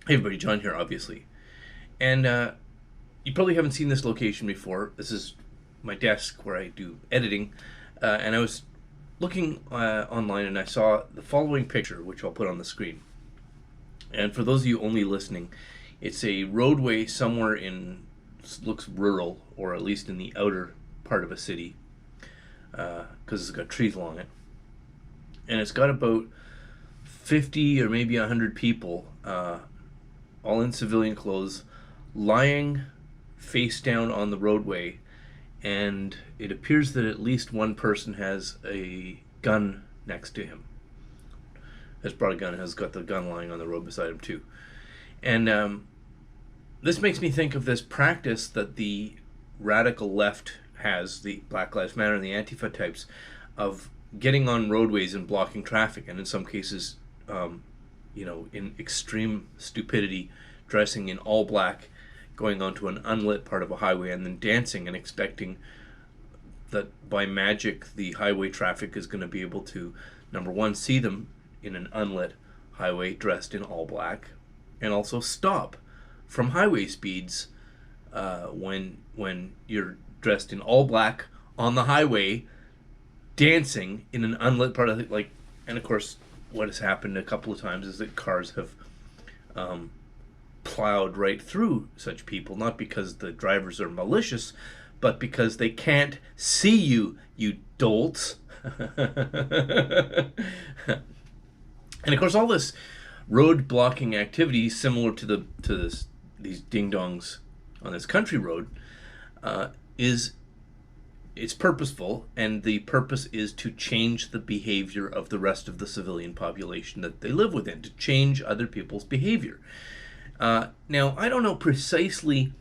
Hey everybody, John here, obviously. And you probably haven't seen this location before. This is my desk where I do editing. And I was looking online and I saw the following picture, which I'll put on the screen. And for those of you only listening, it's a roadway somewhere looks rural, or at least in the outer part of a city, because it's got trees along it. And it's got about 50 or maybe 100 people, all in civilian clothes, lying face down on the roadway, and it appears that at least one person has a gun next to him. Has brought a gun, has got the gun lying on the road beside him too. And this makes me think of this practice that the radical left has, the Black Lives Matter and the Antifa types, of getting on roadways and blocking traffic, and in some cases, in extreme stupidity, dressing in all black, going onto an unlit part of a highway and then dancing and expecting that by magic the highway traffic is going to be able to, number one, see them in an unlit highway dressed in all black, and also stop from highway speeds when you're dressed in all black on the highway dancing in an unlit part of it. And of course what has happened a couple of times is that cars have plowed right through such people, not because the drivers are malicious, but because they can't see you, you dolts. And of course all this road blocking activity, similar to these ding-dongs on this country road, it's purposeful, and the purpose is to change the behavior of the rest of the civilian population that they live within, to change other people's behavior. Now, I don't know precisely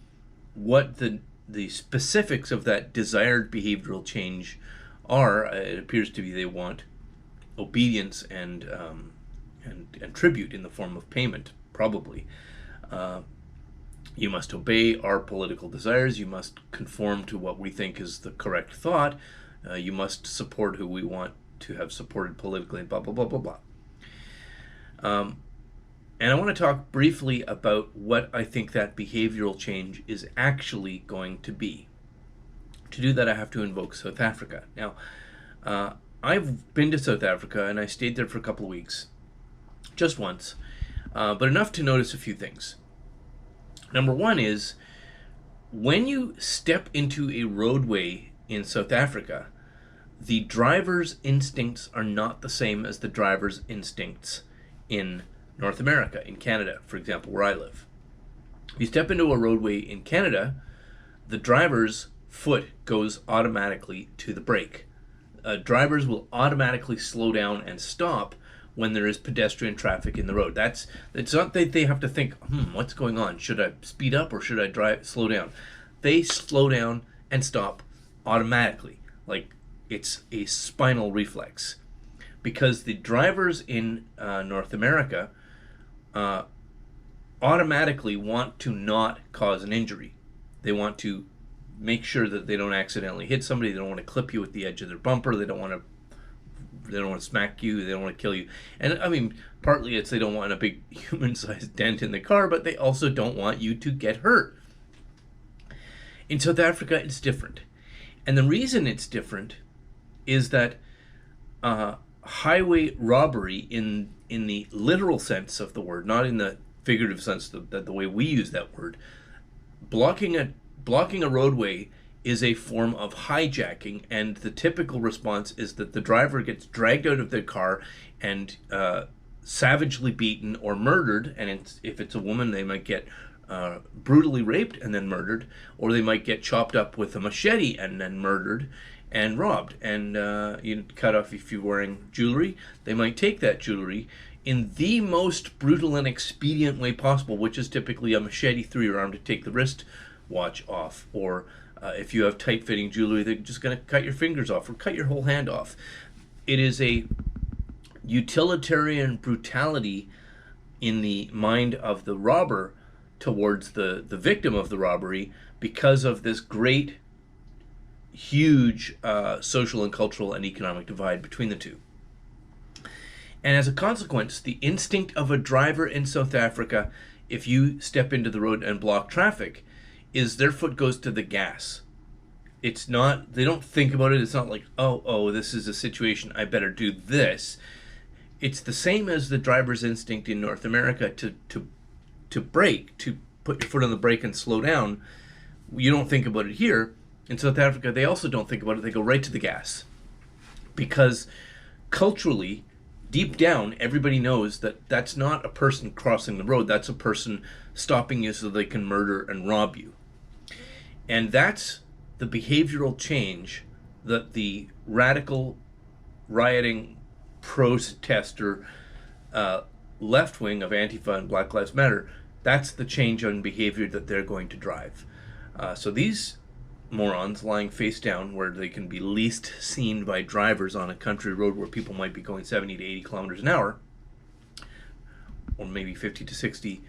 what the specifics of that desired behavioral change are. It appears to be they want obedience and tribute in the form of payment, probably. You must obey our political desires. You must conform to what we think is the correct thought. You must support who we want to have supported politically, blah, blah, blah, blah, blah. And I want to talk briefly about what I think that behavioral change is actually going to be. To do that, I have to invoke South Africa. Now, I've been to South Africa, and I stayed there for a couple of weeks, just once, but enough to notice a few things. Number one is, when you step into a roadway in South Africa, the driver's instincts are not the same as the driver's instincts in North America, in Canada, for example, where I live. You step into a roadway in Canada, the driver's foot goes automatically to the brake. Drivers will automatically slow down and stop when there is pedestrian traffic in the road. It's not that they have to think, what's going on? Should I speed up or should I slow down? They slow down and stop automatically, like it's a spinal reflex. Because the drivers in North America automatically want to not cause an injury. They want to make sure that they don't accidentally hit somebody. They don't want to clip you with the edge of their bumper. They don't want to smack you. They don't want to kill you. And I mean, partly it's they don't want a big human-sized dent in the car, but they also don't want you to get hurt. In South Africa, it's different. And the reason it's different is that highway robbery, in the literal sense of the word, not in the figurative sense that the way we use that word, blocking a roadway is a form of hijacking, and the typical response is that the driver gets dragged out of their car and savagely beaten or murdered, and if it's a woman, they might get brutally raped and then murdered, or they might get chopped up with a machete and then murdered and robbed. And you cut off, if you're wearing jewelry, they might take that jewelry in the most brutal and expedient way possible, which is typically a machete through your arm to take the wrist watch off, or if you have tight-fitting jewelry, they're just going to cut your fingers off or cut your whole hand off. It is a utilitarian brutality in the mind of the robber towards the victim of the robbery, because of this great, huge social and cultural and economic divide between the two. And as a consequence, the instinct of a driver in South Africa, if you step into the road and block traffic, is their foot goes to the gas. It's not, they don't think about it. It's not like, oh, this is a situation, I better do this. It's the same as the driver's instinct in North America to brake, to put your foot on the brake and slow down. You don't think about it here. In South Africa, they also don't think about it. They go right to the gas. Because culturally, deep down, everybody knows that that's not a person crossing the road. That's a person stopping you so they can murder and rob you. And that's the behavioral change that the radical, rioting, protester left wing of Antifa and Black Lives Matter, that's the change on behavior that they're going to drive. So these morons lying face down where they can be least seen by drivers on a country road where people might be going 70 to 80 kilometers an hour, or maybe 50 to 60.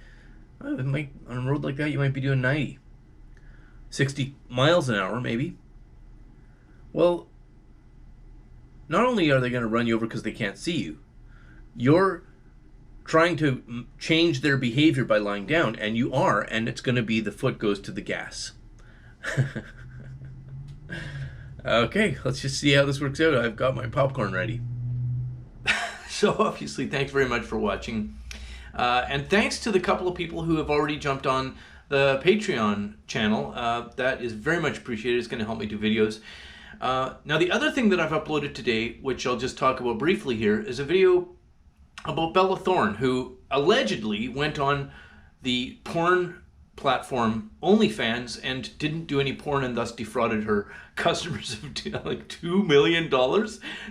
On a road like that, you might be doing 90. 60 miles an hour, maybe. Well, not only are they going to run you over because they can't see you, you're trying to change their behavior by lying down, and you are, and it's going to be the foot goes to the gas. Okay, let's just see how this works out. I've got my popcorn ready. So obviously, thanks very much for watching. And thanks to the couple of people who have already jumped on the Patreon channel. That is very much appreciated. It's going to help me do videos. Now, the other thing that I've uploaded today, which I'll just talk about briefly here, is a video about Bella Thorne, who allegedly went on the porn platform OnlyFans and didn't do any porn and thus defrauded her customers of like $2 million.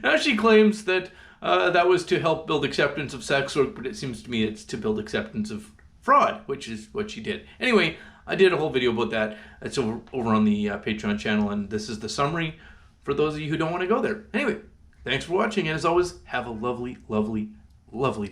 Now she claims that that was to help build acceptance of sex work, but it seems to me it's to build acceptance of fraud, which is what she did. Anyway, I did a whole video about that. It's over on the Patreon channel, and this is the summary for those of you who don't want to go there. Anyway, thanks for watching, and as always, have a lovely, lovely, lovely day.